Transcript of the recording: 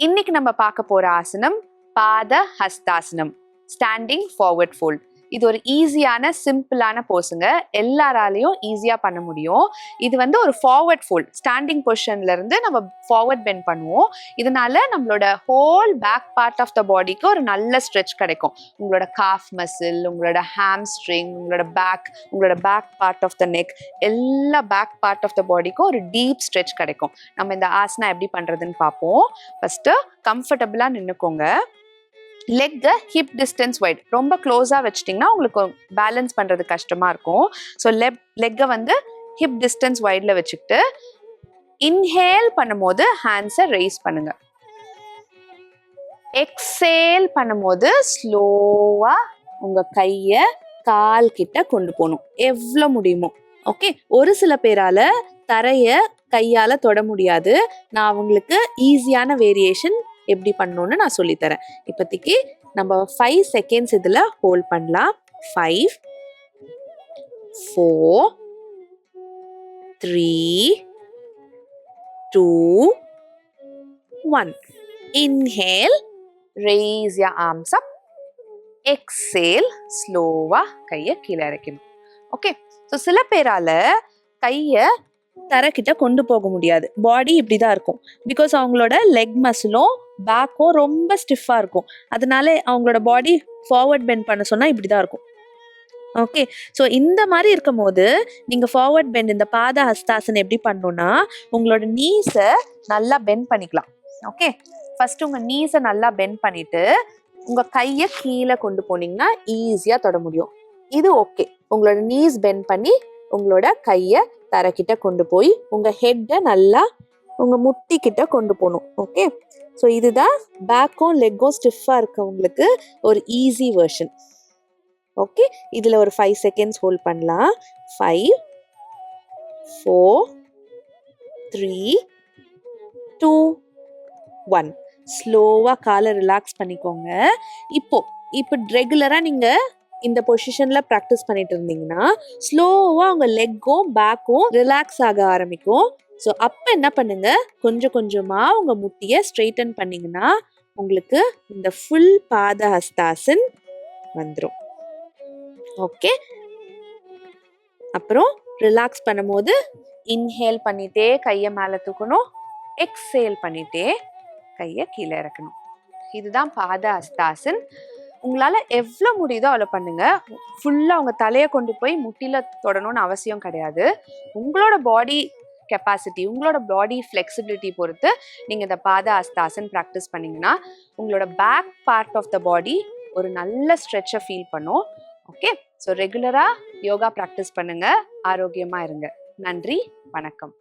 இன்னைக்கு நம்ம பார்க்க போற ஆசனம் பாத ஹஸ்தாசனம், ஸ்டாண்டிங் ஃபார்வர்ட் ஃபோல்ட். இது ஒரு ஈஸியான சிம்பிளான போஸுங்க, எல்லாராலையும் ஈஸியா பண்ண முடியும். இது ஒரு ஃபார்வர்ட் ஃபோல்ட், ஸ்டாண்டிங் பொசிஷன்ல இருந்து நம்ம ஃபார்வர்ட் பெண்ட் பண்ணுவோம். இதனால நம்மளோட whole back part of the பாடிக்கு ஒரு நல்ல ஸ்ட்ரெச் கிடைக்கும். உங்களோட காஃப் மசில், உங்களோட ஹாம்ஸ்ட்ரிங், உங்களோட back part of the neck, எல்லா பேக் பார்ட் ஆஃப் த பாடிக்கும் ஒரு டீப் ஸ்ட்ரெச் கிடைக்கும். நம்ம இந்த ஆசனா எப்படி பண்றதுன்னு பார்ப்போம். ஃபர்ஸ்ட் கம்ஃபர்டபுளா நின்னுக்கோங்க. லெக்கை ஹிப் டிஸ்டன்ஸ் வைட், ரொம்ப க்ளோஸாக வச்சிட்டிங்கன்னா உங்களுக்கு பேலன்ஸ் பண்ணுறது கஷ்டமாக இருக்கும். ஸோ லெக்கை ஹிப் டிஸ்டன்ஸ் வைடில் வச்சுக்கிட்டு இன்ஹேல் பண்ணும்போது ஹேண்ட்ஸை ரைஸ் பண்ணுங்க. எக்ஸேல் பண்ணும்போது ஸ்லோவாக உங்கள் கையை கால் கிட்ட கொண்டு போகணும், எவ்வளோ முடியுமோ. ஓகே, ஒரு சில பேரால் தரையை கையால் தொட முடியாது. நான் அவங்களுக்கு ஈஸியான வேரியேஷன் எப்படி பண்ணணும்னு நான் சொல்லித்தரேன். இப்போதைக்கு நம்ம 5 செகண்ட்ஸ் இதில் ஹோல்ட் பண்ணலாம். 5 4 3 2 1. Inhale, raise your arms up. Exhale, ஸ்லோவா கையை கீழே இறக்கணும். ஓகே, ஸோ சில பேரால கையை தரைக்கிட்ட கொண்டு போக முடியாது. பாடி இப்படிதான் இருக்கும். பிகாஸ் அவங்களோட லெக் மசிலும் பேக்கும் ரொம்ப ஸ்டிஃபா இருக்கும். அதனால அவங்களோட பாடி ஃபார்வர்ட் பெண்ட் பண்ண சொன்னா இப்படிதான் இருக்கும். ஓகே, ஸோ இந்த மாதிரி இருக்கும் போது நீங்க ஃபார்வர்ட் பெண்ட், இந்த பாத ஹஸ்தாசனம் எப்படி பண்ணணும்னா, உங்களோட நீஸை நல்லா பெண்ட் பண்ணிக்கலாம். ஓகே, ஃபர்ஸ்ட் உங்க நீஸை நல்லா பெண்ட் பண்ணிட்டு உங்க கையை கீழே கொண்டு போனீங்கன்னா ஈஸியா தொட முடியும். இது ஓகே. உங்களோட நீஸ் பெண்ட் பண்ணி உங்களோட கையை தரைக்கிட்ட கொண்டு போய் உங்க ஹெட்டை நல்லா உங்க முட்டி கிட்ட கொண்டு போகணும். ஓகே, ஸோ இதுதான் பேக்கும் லெக்கும் ஸ்டிஃபா இருக்கவங்களுக்கு ஒரு ஈஸி வெர்ஷன். ஓகே, இதுல ஒரு 5 செகண்ட்ஸ் ஹோல்ட் பண்ணலாம். 5 4 3 2 1. ஸ்லோவா காலை ரிலாக்ஸ் பண்ணிக்கோங்க. இப்போ ரெகுலரா நீங்க இந்த பொசிஷன்ல ப்ராக்டிஸ் பண்ணிட்டு இருந்தீங்கன்னா ஸ்லோவா உங்க லெக்கும் பேக்கும் ரிலாக்ஸ் ஆக ஆரம்பிக்கும். ஸோ அப்போ என்ன பண்ணுங்க, கொஞ்சம் கொஞ்சமா உங்க முட்டியை ஸ்ட்ரெயிட்டன் பண்ணீங்கன்னா உங்களுக்கு இந்த ஃபுல் பாத ஹஸ்தாசன் வந்துடும். ஓகே, அப்புறம் ரிலாக்ஸ் பண்ணும்போது இன்ஹேல் பண்ணிட்டே கையை மேலே தூக்கணும், எக்ஸேல் பண்ணிட்டே கையை கீழே இறக்கணும். இதுதான் பாத ஹஸ்தாசன். உங்களால் எவ்வளோ முடியுதோ அவ்வளோ பண்ணுங்க. ஃபுல்லாக உங்கள் தலையை கொண்டு போய் முட்டியில் தொடணும்னு அவசியம் கிடையாது. உங்களோட பாடி கெப்பாசிட்டி, உங்களோட பாடி ஃப்ளெக்சிபிலிட்டி பொறுத்து நீங்கள் இந்த பாத ஹஸ்தாசன் ப்ராக்டிஸ் பண்ணிங்கன்னா உங்களோட பேக் பார்ட் ஆஃப் த பாடி ஒரு நல்ல ஸ்ட்ரெச்சை ஃபீல் பண்ணும். ஓகே, ஸோ ரெகுலராக யோகா ப்ராக்டிஸ் பண்ணுங்கள், ஆரோக்கியமாக இருங்க. நன்றி, வணக்கம்.